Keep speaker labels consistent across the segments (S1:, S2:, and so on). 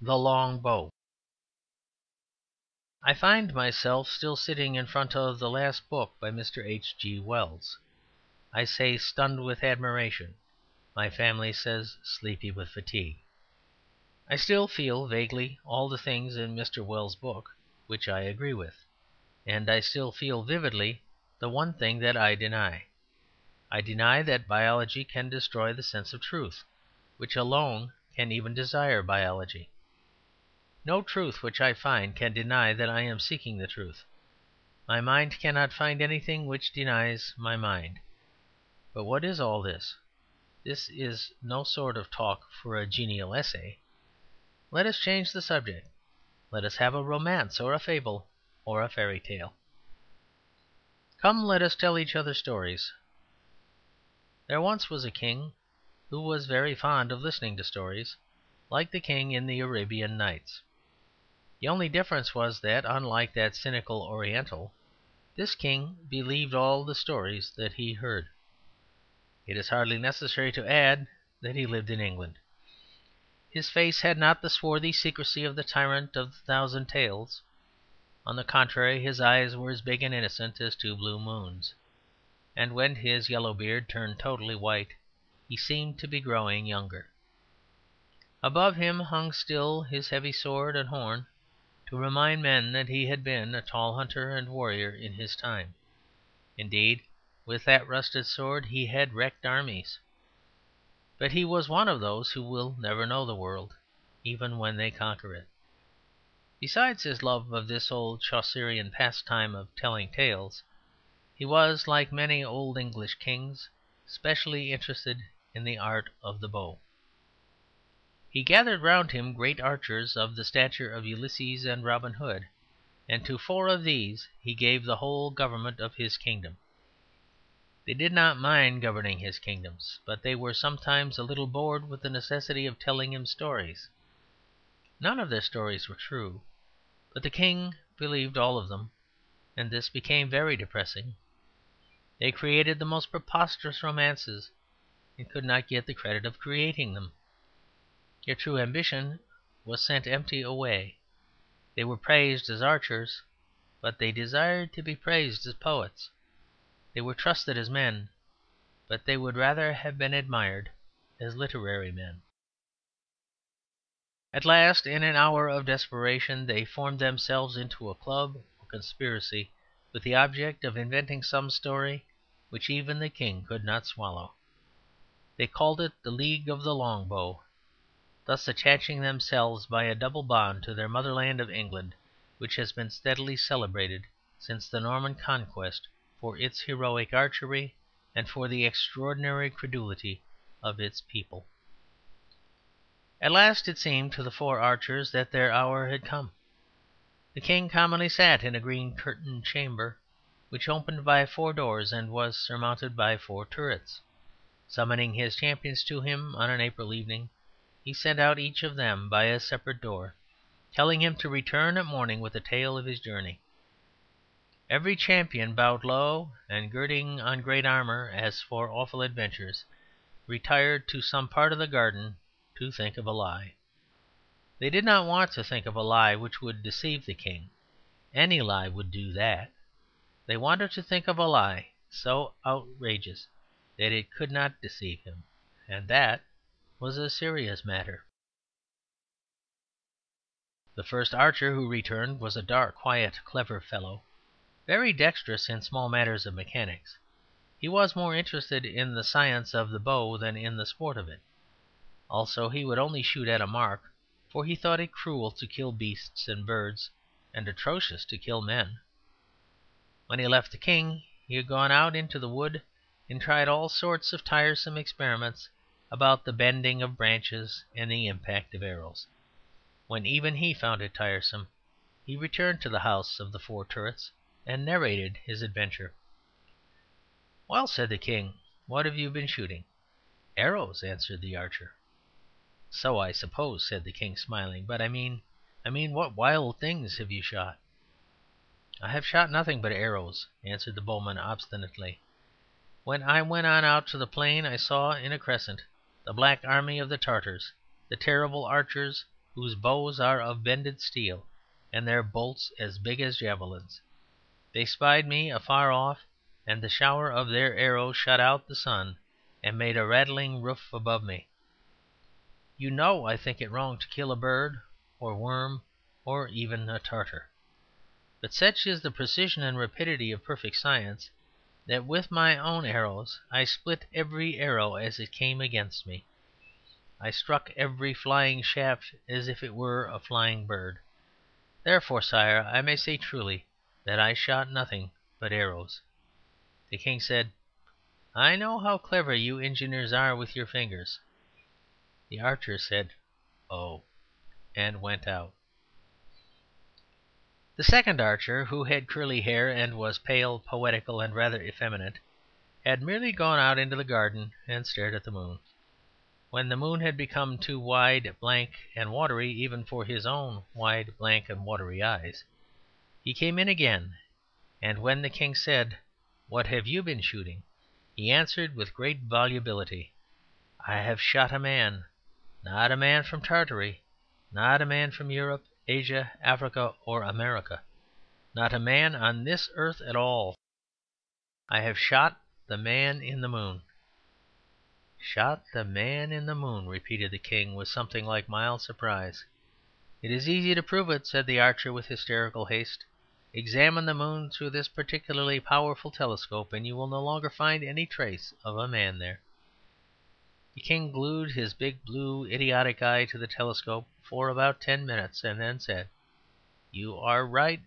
S1: The Long Bow. I find myself still sitting in front of the last book by Mr. H. G. Wells. I say stunned with admiration; my family says sleepy with fatigue. I still feel vaguely all the things in Mr. Wells' book which I agree with; and I still feel vividly the one thing that I deny. I deny that biology can destroy the sense of truth, which alone can even desire biology. No truth which I find can deny that I am seeking the truth. My mind cannot find anything which denies my mind. But what is all this? This is no sort of talk for a genial essay. Let us change the subject. Let us have a romance or a fable or a fairy tale. Come, let us tell each other stories. There once was a king who was very fond of listening to stories, like the king in the Arabian Nights. The only difference was that, unlike that cynical Oriental, this king believed all the stories that he heard. It is hardly necessary to add that he lived in England. His face had not the swarthy secrecy of the tyrant of the thousand tales. On the contrary, his eyes were as big and innocent as two blue moons; and when his yellow beard turned totally white, he seemed to be growing younger. Above him hung still his heavy sword and horn, to remind men that he had been a tall hunter and warrior in his time. Indeed, with that rusted sword he had wrecked armies. But he was one of those who will never know the world, even when they conquer it. Besides his love of this old Chaucerian pastime of telling tales, he was, like many old English kings, specially interested in the art of the bow. He gathered round him great archers of the stature of Ulysses and Robin Hood, and to 4 of these he gave the whole government of his kingdom. They did not mind governing his kingdoms, but they were sometimes a little bored with the necessity of telling him stories. None of their stories were true, but the king believed all of them, and this became very depressing. They created the most preposterous romances, and could not get the credit of creating them. Their true ambition was sent empty away. They were praised as archers, but they desired to be praised as poets. They were trusted as men, but they would rather have been admired as literary men. At last, in an hour of desperation, they formed themselves into a club or conspiracy with the object of inventing some story which even the king could not swallow. They called it the League of the Long Bow, thus attaching themselves by a double bond to their motherland of England, which has been steadily celebrated since the Norman Conquest for its heroic archery and for the extraordinary credulity of its people. At last it seemed to the 4 archers that their hour had come. The king commonly sat in a green curtained chamber, which opened by 4 doors and was surmounted by 4 turrets. Summoning his champions to him on an April evening, he sent out each of them by a separate door, telling him to return at morning with a tale of his journey. Every champion bowed low, and girding on great armour as for awful adventures, retired to some part of the garden to think of a lie. They did not want to think of a lie which would deceive the king; any lie would do that. They wanted to think of a lie so outrageous that it could not deceive him, and that was a serious matter. The first archer who returned was a dark, quiet, clever fellow, very dexterous in small matters of mechanics. He was more interested in the science of the bow than in the sport of it. Also, he would only shoot at a mark, for he thought it cruel to kill beasts and birds, and atrocious to kill men. When he left the king, he had gone out into the wood and tried all sorts of tiresome experiments about the bending of branches and the impact of arrows. When even he found it tiresome, he returned to the house of the 4 turrets and narrated his adventure. "Well," said the king, "what have you been shooting?" "Arrows," answered the archer. "So I suppose," said the king, smiling; "but I mean, what wild things have you shot?" "I have shot nothing but arrows," answered the bowman obstinately. "When I went on out to the plain I saw in a crescent the black army of the Tartars, the terrible archers whose bows are of bended steel, and their bolts as big as javelins. They spied me afar off, and the shower of their arrows shut out the sun, and made a rattling roof above me. You know I think it wrong to kill a bird, or worm, or even a Tartar. But such is the precision and rapidity of perfect science, that with my own arrows I split every arrow as it came against me. I struck every flying shaft as if it were a flying bird. Therefore, sire, I may say truly that I shot nothing but arrows." The king said, "I know how clever you engineers are with your fingers." The archer said, "Oh," and went out. The second archer, who had curly hair and was pale, poetical, and rather effeminate, had merely gone out into the garden and stared at the moon. When the moon had become too wide, blank, and watery even for his own wide, blank, and watery eyes, he came in again, and when the king said, "What have you been shooting?" he answered with great volubility, "I have shot a man, not a man from Tartary, not a man from Europe, Asia, Africa, or America, not a man on this earth at all. I have shot the man in the moon." "Shot the man in the moon," repeated the king with something like mild surprise. "It is easy to prove it," said the archer with hysterical haste. "Examine the moon through this particularly powerful telescope, and you will no longer find any trace of a man there." The king glued his big blue idiotic eye to the telescope for about 10 minutes, and then said, "You are right,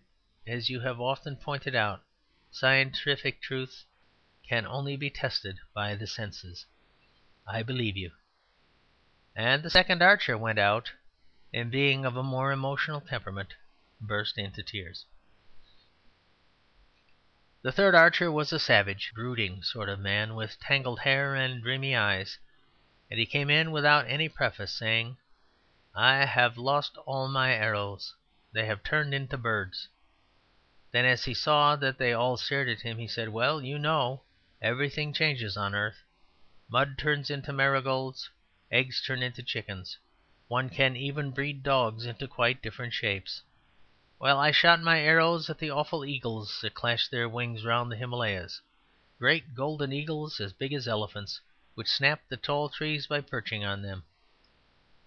S1: as you have often pointed out. Scientific truth can only be tested by the senses. I believe you." And the second archer went out, and being of a more emotional temperament, burst into tears. The third archer was a savage, brooding sort of man, with tangled hair and dreamy eyes, and he came in without any preface, saying, "I have lost all my arrows. They have turned into birds." Then, as he saw that they all stared at him, he said, "Well, you know, everything changes on earth. Mud turns into marigolds, eggs turn into chickens. One can even breed dogs into quite different shapes. Well, I shot my arrows at the awful eagles that clashed their wings round the Himalayas, great golden eagles as big as elephants, which snapped the tall trees by perching on them.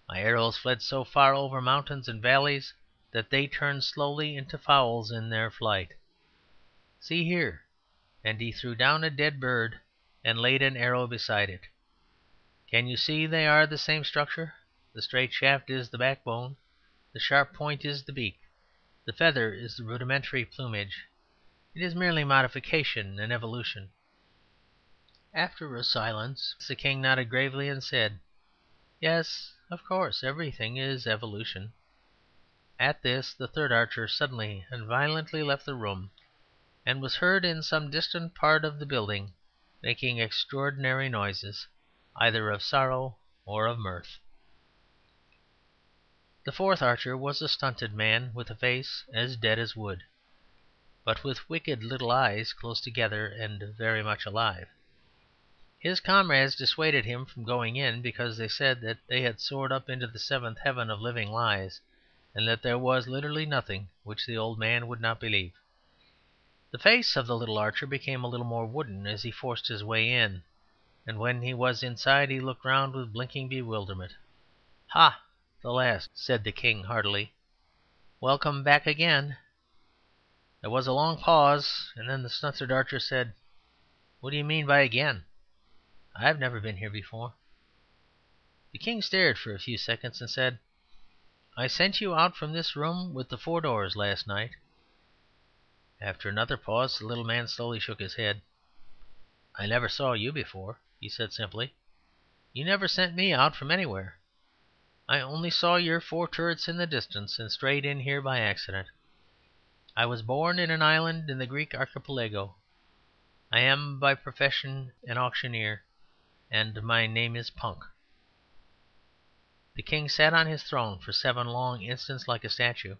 S1: My arrows fled so far over mountains and valleys that they turned slowly into fowls in their flight. See here," and he threw down a dead bird and laid an arrow beside it. "Can you see they are the same structure? The straight shaft is the backbone, the sharp point is the beak, the feather is the rudimentary plumage. It is merely modification and evolution." After a silence the king nodded gravely and said, "Yes, of course, everything is evolution." At this the third archer suddenly and violently left the room, and was heard in some distant part of the building making extraordinary noises, either of sorrow or of mirth. The fourth archer was a stunted man with a face as dead as wood, but with wicked little eyes close together and very much alive. His comrades dissuaded him from going in, because they said that they had soared up into the seventh heaven of living lies, and that there was literally nothing which the old man would not believe. The face of the little archer became a little more wooden as he forced his way in, and when he was inside he looked round with blinking bewilderment. "Ha! the last," said the king heartily. "Welcome back again." There was a long pause, and then the stunted archer said, "What do you mean by again? I've never been here before." The king stared for a few seconds and said, "I sent you out from this room with the 4 doors last night." After another pause the little man slowly shook his head. "I never saw you before," he said simply. "You never sent me out from anywhere. I only saw your 4 turrets in the distance, and strayed in here by accident. I was born in an island in the Greek archipelago. I am by profession an auctioneer, and my name is Punk." The king sat on his throne for 7 long instants like a statue,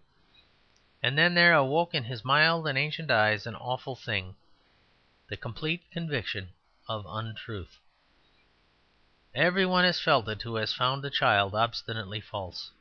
S1: and then there awoke in his mild and ancient eyes an awful thing, the complete conviction of untruth. Every one has felt it who has found a child obstinately false.